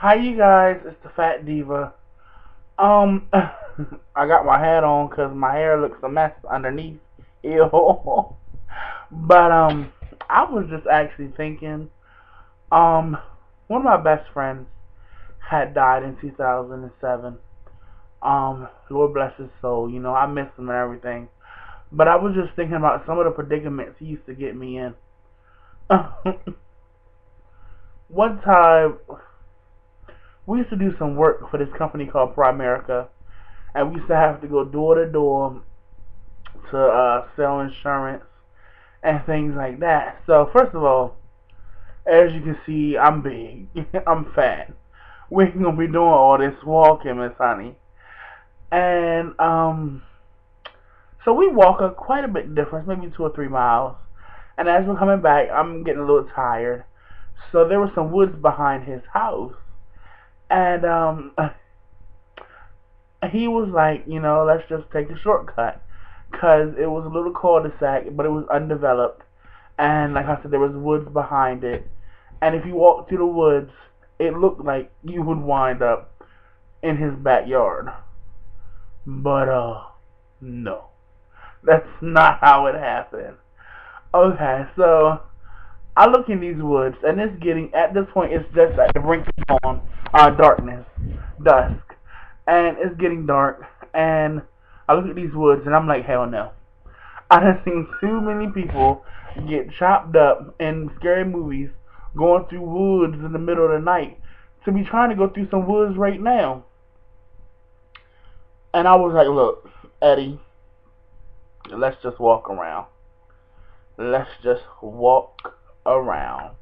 Hi, you guys. It's the Fat Diva. I got my hat on because my hair looks a mess underneath. Ew. But I was just actually thinking. Um, One of my best friends had died in 2007. Lord bless his soul. You know, I miss him and everything. But I was just thinking about some of the predicaments he used to get me in. One time, we used to do some work for this company called Primerica, and we used to have to go door to door to sell insurance and things like that. So first of all, as you can see, I'm big, I'm fat. We ain't gonna be doing all this walking, Miss Honey. And so we walk quite a bit difference, maybe 2 or 3 miles. And as we're coming back, I'm getting a little tired. So there were some woods behind his house, and he was like, let's just take a shortcut, cause it was a little cul-de-sac, but it was undeveloped, and like I said, there was woods behind it, and if you walked through the woods, it looked like you would wind up in his backyard. But no, that's not how it happened. Okay, so I look in these woods, and it's getting at this point, it's just at the brink of dawn, darkness, dusk, and it's getting dark, and I look at these woods, and I'm like, hell no. I done seen too many people get chopped up in scary movies going through woods in the middle of the night to be trying to go through some woods right now. And I was like, look, Eddie, let's just walk around. Let's just walk around.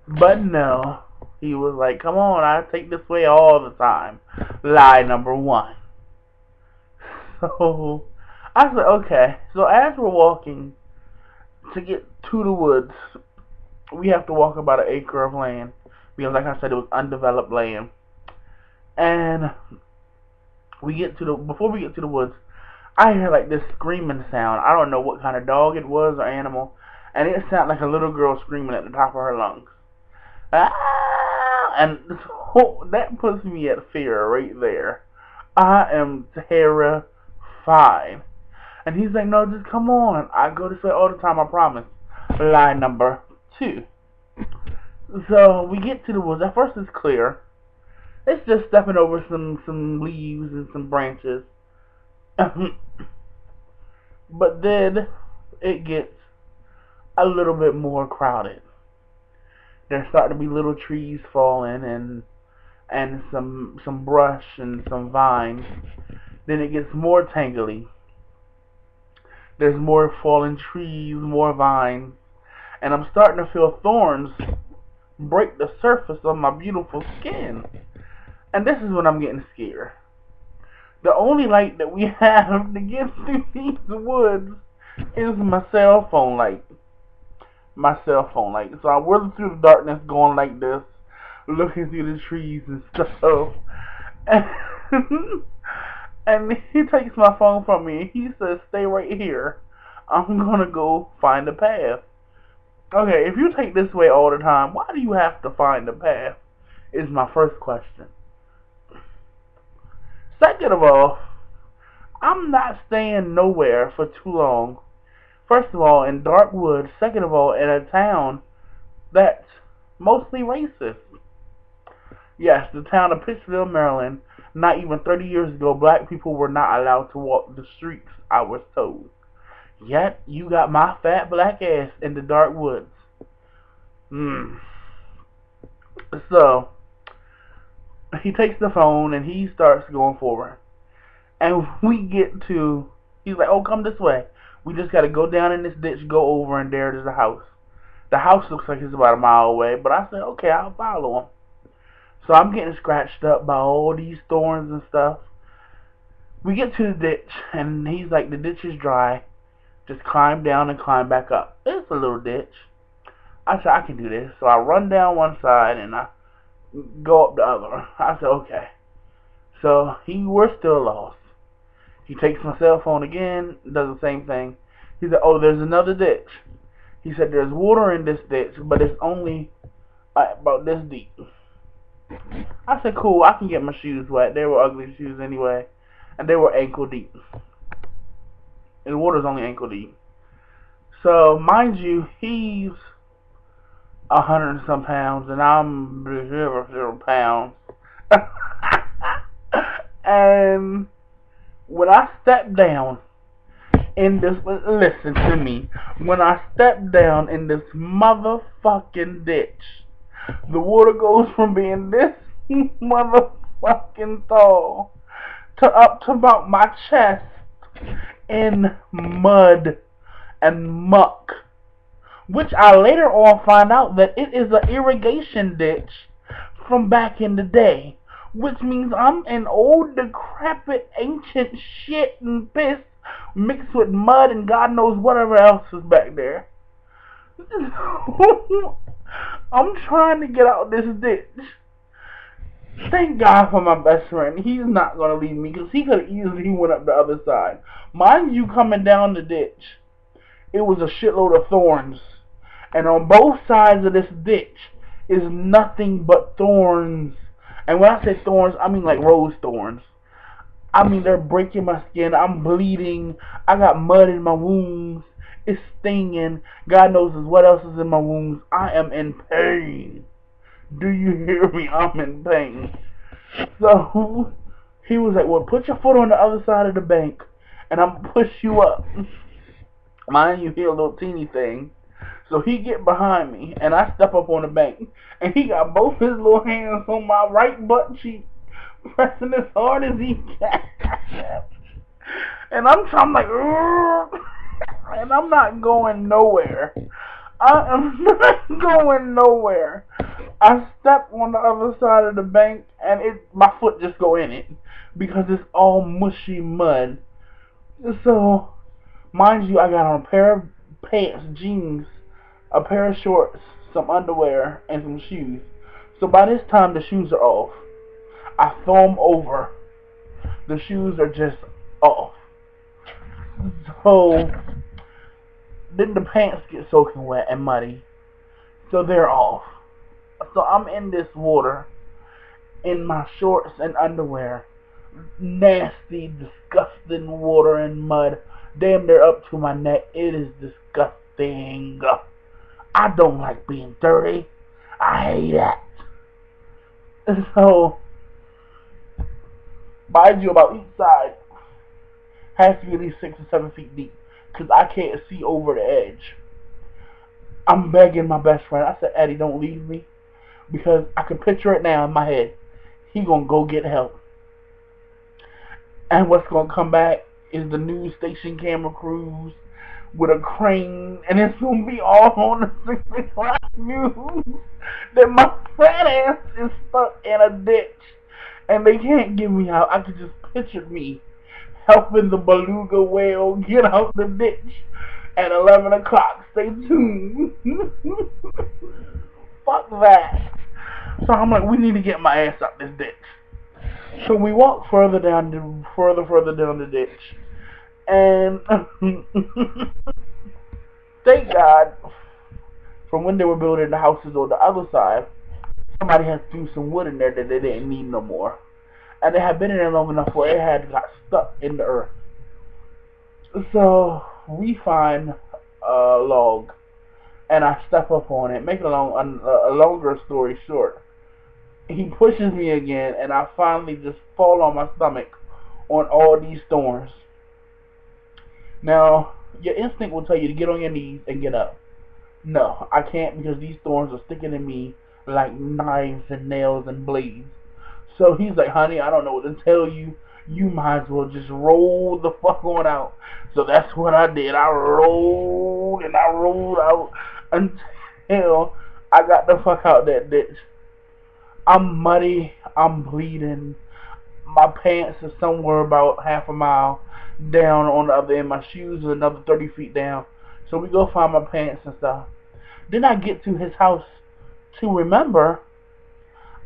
But no, he was like, come on, I take this way all the time. Lie number one. So I said, okay. So as we're walking to get to the woods, we have to walk about an acre of land because, like I said, it was undeveloped land. And before we get to the woods, I hear like this screaming sound. I don't know what kind of dog it was or animal, and it sounded like a little girl screaming at the top of her lungs. Ah! And so that puts me at fear right there. I am terrified. And he's like, no, just come on. I go this way all the time, I promise. Lie number two. So we get to the woods. At first it's clear. It's just stepping over some leaves and some branches. But then it gets a little bit more crowded. There's starting to be little trees falling and some brush and some vines. Then it gets more tangly. There's more fallen trees, more vines, and I'm starting to feel thorns break the surface of my beautiful skin. And this is when I'm getting scared. The only light that we have to get through these woods is my cell phone light. My cell phone light. So I whirl through the darkness going like this, looking through the trees and stuff. And, and he takes my phone from me and he says, stay right here. I'm gonna go find a path. Okay, if you take this way all the time, why do you have to find a path? Is my first question. Second of all, I'm not staying nowhere for too long. First of all, in dark woods. Second of all, in a town that's mostly racist. Yes, the town of Pittsville, Maryland. Not even 30 years ago, black people were not allowed to walk the streets, I was told. Yet, you got my fat black ass in the dark woods. So, he takes the phone and he starts going forward. And he's like, oh, come this way. We just got to go down in this ditch, go over, and there's a house. The house looks like it's about a mile away, but I said, okay, I'll follow him. So I'm getting scratched up by all these thorns and stuff. We get to the ditch, and he's like, the ditch is dry. Just climb down and climb back up. It's a little ditch. I said, I can do this. So I run down one side, and I go up the other. I said, okay. So we're still lost. He takes my cell phone again, does the same thing. He said, oh, there's another ditch. He said, there's water in this ditch, but it's only about this deep. I said, cool, I can get my shoes wet. They were ugly shoes anyway. And they were ankle deep. And the water's only ankle deep. So, mind you, he's 100 and some pounds, and I'm 0 pounds. And when I stepped down in this, listen to me, when I stepped down in this motherfucking ditch, the water goes from being this motherfucking tall to up to about my chest in mud and muck, which I later on find out that it is an irrigation ditch from back in the day, which means I'm in old, decrepit, ancient shit and piss mixed with mud and God knows whatever else is back there. I'm trying to get out this ditch. Thank God for my best friend. He's not going to leave me because he could have easily went up the other side. Mind you, coming down the ditch, it was a shitload of thorns. And on both sides of this ditch is nothing but thorns. And when I say thorns, I mean like rose thorns. I mean, they're breaking my skin. I'm bleeding. I got mud in my wounds. It's stinging. God knows what else is in my wounds. I am in pain. Do you hear me? I'm in pain. So he was like, well, put your foot on the other side of the bank and I'm going to push you up. Mind you, he a little teeny thing. So he get behind me and I step up on the bank and he got both his little hands on my right butt cheek, pressing as hard as he can. And I'm like, and I'm not going nowhere. I am not going nowhere. I step on the other side of the bank and my foot just go in it because it's all mushy mud. So, mind you, I got on a pair of pants, jeans, a pair of shorts, some underwear, and some shoes. So by this time the shoes are off. I throw them over. The shoes are just off. So then the pants get soaking wet and muddy. So they're off. So I'm in this water in my shorts and underwear. Nasty, disgusting water and mud. Damn near up to my neck. It is disgusting. I don't like being dirty. I hate that. And so, mind you, about each side has to be at least 6 or 7 feet deep because I can't see over the edge. I'm begging my best friend. I said, Eddie, don't leave me because I can picture it now in my head. He gonna go get help. And what's gonna come back is the news station camera crews with a crane, and it's gonna be all on the 6 o'clock news that my fat ass is stuck in a ditch and they can't get me out. I could just picture me helping the beluga whale get out the ditch at 11 o'clock. Stay tuned. Fuck that. So I'm like, we need to get my ass out this ditch. So we walk further down the ditch. And thank God, from when they were building the houses on the other side, somebody had threw some wood in there that they didn't need no more. And it had been in there long enough where it had got stuck in the earth. So we find a log, and I step up on it. Make a longer story short, he pushes me again, and I finally just fall on my stomach on all these thorns. Now, your instinct will tell you to get on your knees and get up. No, I can't because these thorns are sticking in me like knives and nails and blades. So he's like, honey, I don't know what to tell you. You might as well just roll the fuck on out. So that's what I did. I rolled and I rolled out until I got the fuck out that ditch. I'm muddy. I'm bleeding. My pants are somewhere about half a mile down on the other end. My shoes are another 30 feet down. So we go find my pants and stuff. Then I get to his house to remember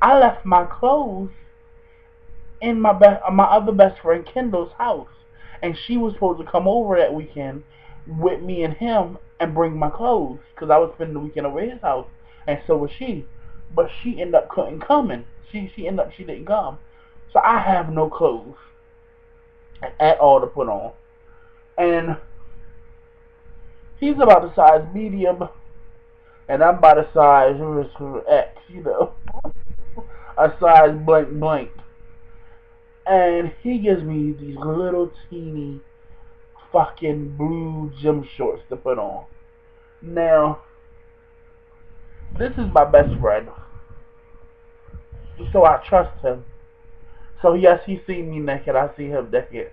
I left my clothes in my other best friend Kendall's house. And she was supposed to come over that weekend with me and him and bring my clothes because I was spending the weekend over at his house. And so was she. But she ended up couldn't coming. she ended up, she didn't come. So I have no clothes at all to put on. And he's about the size medium, and I'm about the size X, a size blank blank. And he gives me these little teeny fucking blue gym shorts to put on. Now, this is my best friend, so I trust him. So yes, he seen me naked, I see him naked.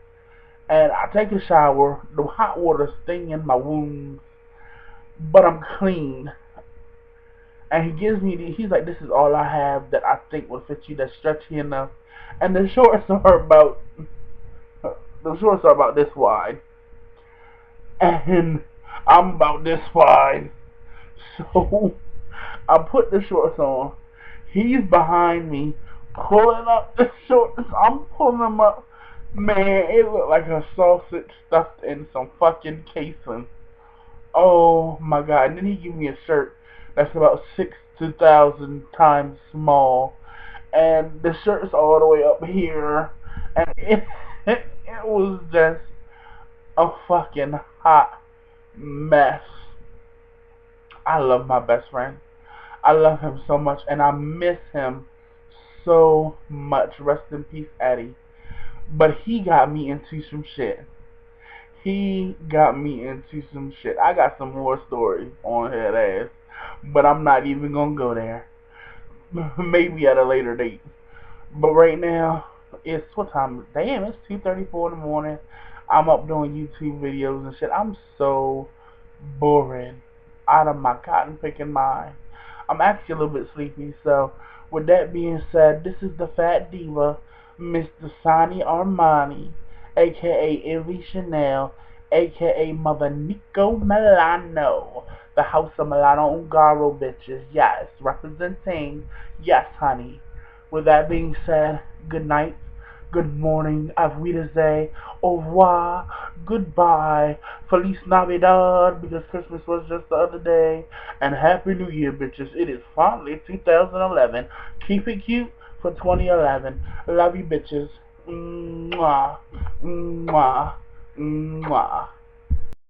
And I take a shower, the hot water stinging my wounds, but I'm clean. And he gives me he's like, this is all I have that I think would fit you, that's stretchy enough. And the shorts are about this wide. And I'm about this wide. So I put the shorts on. He's behind me, pulling up the shorts. I'm pulling them up. Man, it looked like a sausage stuffed in some fucking casing. Oh my god. And then he gave me a shirt that's about 6,000 times small. And the shirt's all the way up here. And it was just a fucking hot mess. I love my best friend. I love him so much, and I miss him so much. Rest in peace, Eddie. But he got me into some shit. He got me into some shit. I got some more stories on that ass, but I'm not even gonna go there. Maybe at a later date. But right now, it's what time? Damn, it's 2:34 in the morning. I'm up doing YouTube videos and shit. I'm so boring, out of my cotton picking mind. I'm actually a little bit sleepy, so with that being said, this is the Fat Diva, Mr. Sonny Armani, aka Ivy Chanel, aka Mother Nico Milano, the House of Milano Ungaro bitches, yes, representing, yes honey. With that being said, good night, good morning, auf Wiedersehen, au revoir, goodbye, Feliz Navidad, because Christmas was just the other day, and Happy New Year, bitches. It is finally 2011. Keep it cute for 2011. Love you, bitches. Mwah, mwah, mwah.